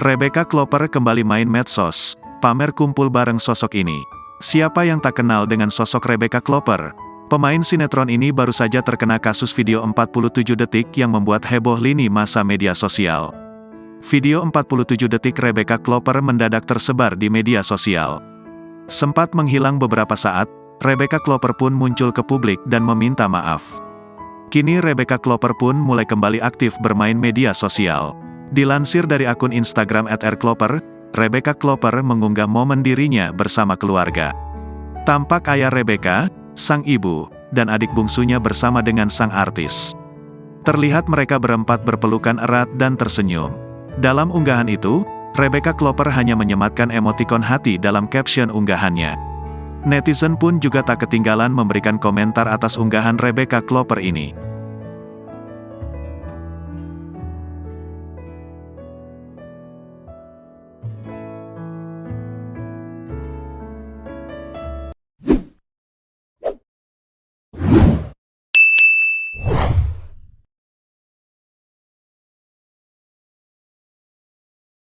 Rebecca Klopper kembali main medsos, pamer kumpul bareng sosok ini. Siapa yang tak kenal dengan sosok Rebecca Klopper? Pemain sinetron ini baru saja terkena kasus video 47 detik yang membuat heboh lini masa media sosial. Video 47 detik Rebecca Klopper mendadak tersebar di media sosial. Sempat menghilang beberapa saat, Rebecca Klopper pun muncul ke publik dan meminta maaf. Kini Rebecca Klopper pun mulai kembali aktif bermain media sosial. Dilansir dari akun Instagram @rklopper, Rebecca Klopper mengunggah momen dirinya bersama keluarga. Tampak ayah Rebecca, sang ibu, dan adik bungsunya bersama dengan sang artis. Terlihat mereka berempat berpelukan erat dan tersenyum. Dalam unggahan itu, Rebecca Klopper hanya menyematkan emotikon hati dalam caption unggahannya. Netizen pun juga tak ketinggalan memberikan komentar atas unggahan Rebecca Klopper ini.